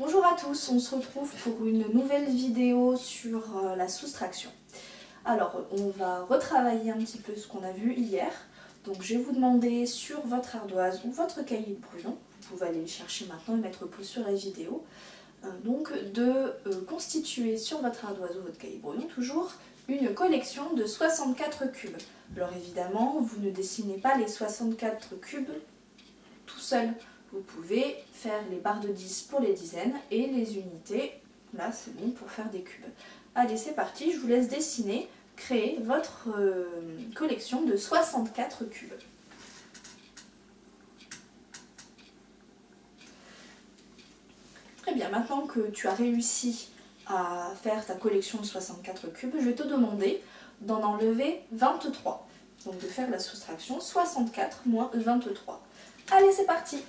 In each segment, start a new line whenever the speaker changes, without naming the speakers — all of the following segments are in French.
Bonjour à tous, on se retrouve pour une nouvelle vidéo sur la soustraction. Alors, on va retravailler un petit peu ce qu'on a vu hier. Donc, je vais vous demander sur votre ardoise ou votre cahier de brouillon, vous pouvez aller le chercher maintenant et mettre pause sur la vidéo, donc de constituer sur votre ardoise ou votre cahier de brouillon toujours une collection de 64 cubes. Alors évidemment, vous ne dessinez pas les 64 cubes tout seul. Vous pouvez faire les barres de 10 pour les dizaines et les unités, là c'est bon pour faire des cubes. Allez, c'est parti, je vous laisse dessiner, créer votre collection de 64 cubes. Très bien, maintenant que tu as réussi à faire ta collection de 64 cubes, je vais te demander d'en enlever 23. Donc de faire la soustraction 64 moins 23. Allez, c'est parti!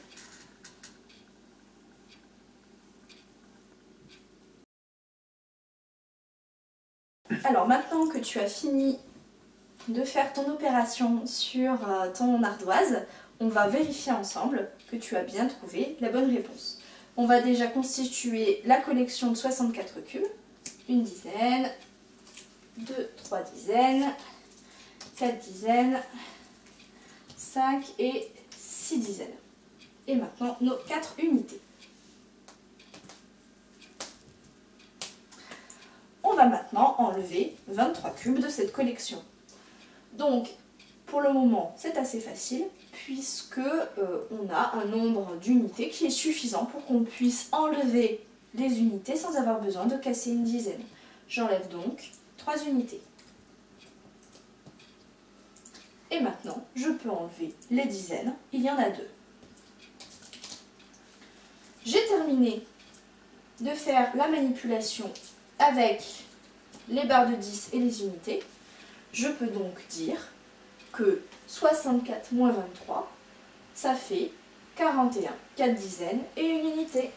Alors maintenant que tu as fini de faire ton opération sur ton ardoise, on va vérifier ensemble que tu as bien trouvé la bonne réponse. On va déjà constituer la collection de 64 cubes. Une dizaine, 2, 3 dizaines, 4 dizaines, 5 et 6 dizaines. Et maintenant nos 4 unités. On va maintenant enlever 23 cubes de cette collection. Donc, pour le moment, c'est assez facile puisque on a un nombre d'unités qui est suffisant pour qu'on puisse enlever les unités sans avoir besoin de casser une dizaine. J'enlève donc 3 unités. Et maintenant, je peux enlever les dizaines. Il y en a 2. J'ai terminé de faire la manipulation avec les barres de 10 et les unités. Je peux donc dire que 64 moins 23, ça fait 41, 4 dizaines et une unité.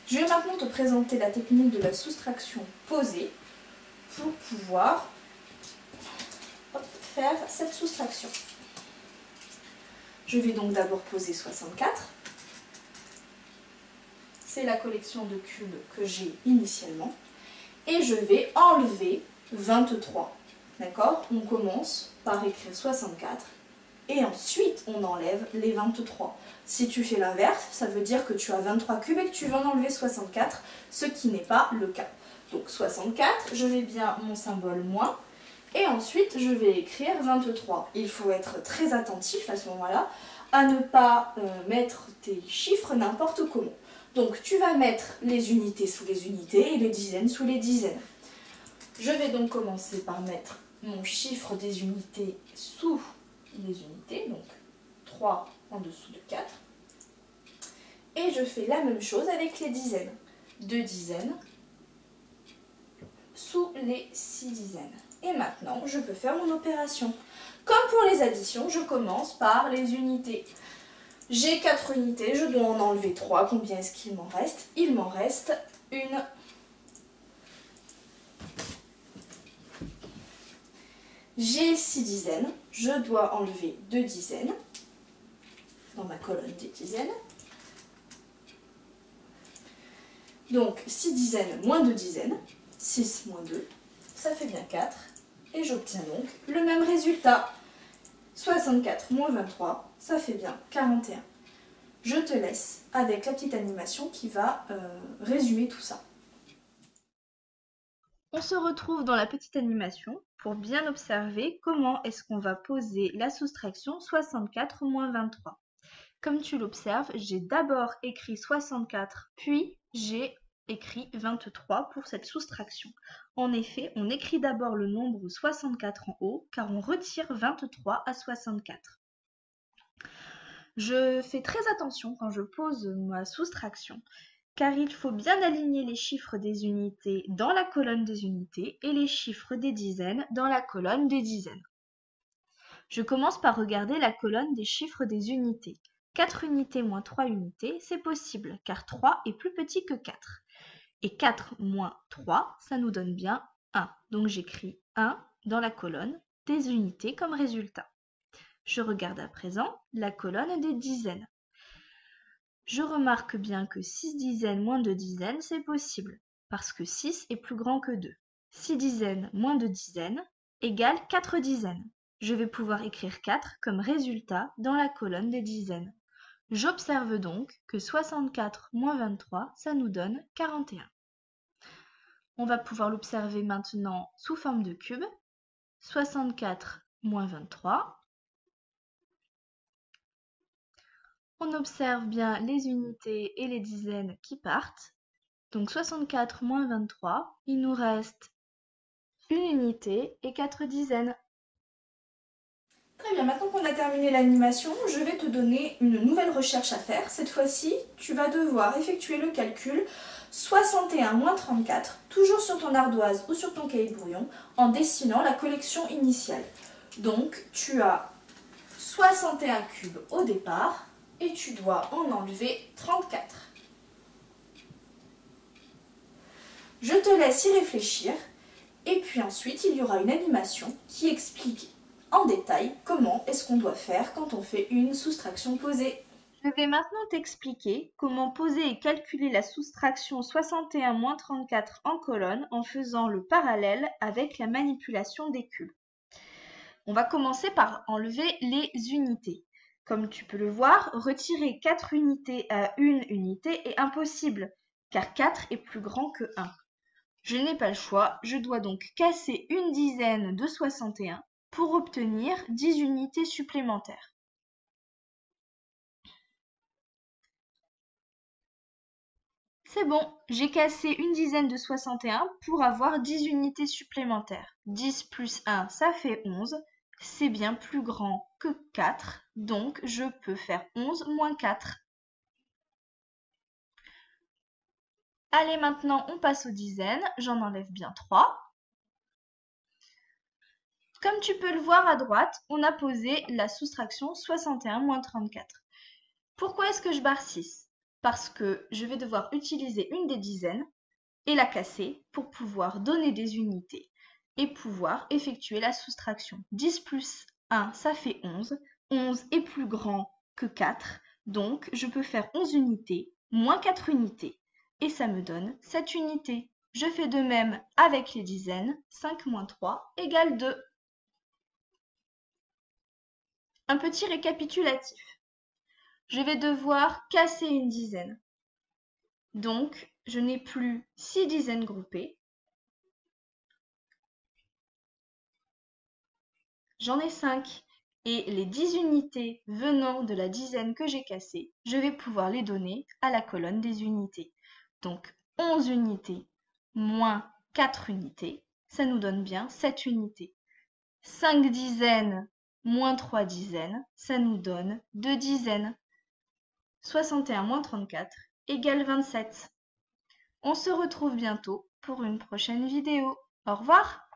Je vais maintenant te présenter la technique de la soustraction posée pour pouvoir faire cette soustraction. Je vais donc d'abord poser 64. C'est la collection de cubes que j'ai initialement. Et je vais enlever 23. D'accord? On commence par écrire 64 et ensuite on enlève les 23. Si tu fais l'inverse, ça veut dire que tu as 23 cubes et que tu vas en enlever 64, ce qui n'est pas le cas. Donc 64, je mets bien mon symbole moins et ensuite je vais écrire 23. Il faut être très attentif à ce moment-là à ne pas mettre tes chiffres n'importe comment. Donc tu vas mettre les unités sous les unités et les dizaines sous les dizaines. Je vais donc commencer par mettre mon chiffre des unités sous les unités, donc 3 en dessous de 4. Et je fais la même chose avec les dizaines. 2 dizaines sous les 6 dizaines. Et maintenant, je peux faire mon opération. Comme pour les additions, je commence par les unités. J'ai 4 unités, je dois en enlever 3. Combien est-ce qu'il m'en reste? Il m'en reste une. J'ai 6 dizaines, je dois enlever 2 dizaines dans ma colonne des dizaines. Donc 6 dizaines moins 2 dizaines, 6 moins 2, ça fait bien 4. Et j'obtiens donc le même résultat. 64 moins 23, ça fait bien 41. Je te laisse avec la petite animation qui va résumer tout ça. On se retrouve dans la petite animation pour bien observer comment est-ce qu'on va poser la soustraction 64 moins 23. Comme tu l'observes, j'ai d'abord écrit 64, puis j'ai écrit 23 pour cette soustraction. En effet, on écrit d'abord le nombre 64 en haut, car on retire 23 à 64. Je fais très attention quand je pose ma soustraction, car il faut bien aligner les chiffres des unités dans la colonne des unités et les chiffres des dizaines dans la colonne des dizaines. Je commence par regarder la colonne des chiffres des unités. 4 unités moins 3 unités, c'est possible, car 3 est plus petit que 4. Et 4 moins 3, ça nous donne bien 1. Donc j'écris 1 dans la colonne des unités comme résultat. Je regarde à présent la colonne des dizaines. Je remarque bien que 6 dizaines moins 2 dizaines, c'est possible, parce que 6 est plus grand que 2. 6 dizaines moins 2 dizaines égale 4 dizaines. Je vais pouvoir écrire 4 comme résultat dans la colonne des dizaines. J'observe donc que 64 moins 23, ça nous donne 41. On va pouvoir l'observer maintenant sous forme de cube. 64 moins 23. On observe bien les unités et les dizaines qui partent. Donc 64 moins 23, il nous reste une unité et 4 dizaines. Très bien, maintenant qu'on a terminé l'animation, je vais te donner une nouvelle recherche à faire. Cette fois-ci, tu vas devoir effectuer le calcul 61 moins 34, toujours sur ton ardoise ou sur ton cahier de brouillon, en dessinant la collection initiale. Donc, tu as 61 cubes au départ et tu dois en enlever 34. Je te laisse y réfléchir et puis ensuite, il y aura une animation qui explique en détail comment est-ce qu'on doit faire quand on fait une soustraction posée. Je vais maintenant t'expliquer comment poser et calculer la soustraction 61 moins 34 en colonne en faisant le parallèle avec la manipulation des cubes. On va commencer par enlever les unités. Comme tu peux le voir, retirer 4 unités à 1 unité est impossible, car 4 est plus grand que 1. Je n'ai pas le choix, je dois donc casser une dizaine de 61 pour obtenir 10 unités supplémentaires. C'est bon, j'ai cassé une dizaine de 61 pour avoir 10 unités supplémentaires. 10 plus 1, ça fait 11. C'est bien plus grand que 4, donc je peux faire 11 moins 4. Allez, maintenant, on passe aux dizaines. J'en enlève bien 3. Comme tu peux le voir à droite, on a posé la soustraction 61 moins 34. Pourquoi est-ce que je barre 6? Parce que je vais devoir utiliser une des dizaines et la casser pour pouvoir donner des unités et pouvoir effectuer la soustraction. 10 plus 1, ça fait 11. 11 est plus grand que 4, donc je peux faire 11 unités moins 4 unités et ça me donne 7 unités. Je fais de même avec les dizaines. 5 moins 3 égale 2. Un petit récapitulatif. Je vais devoir casser une dizaine. Donc, je n'ai plus 6 dizaines groupées. J'en ai 5. Et les 10 unités venant de la dizaine que j'ai cassée, je vais pouvoir les donner à la colonne des unités. Donc, 11 unités moins 4 unités, ça nous donne bien 7 unités. 5 dizaines moins 3 dizaines, ça nous donne 2 dizaines. 61 moins 34 égale 27. On se retrouve bientôt pour une prochaine vidéo. Au revoir!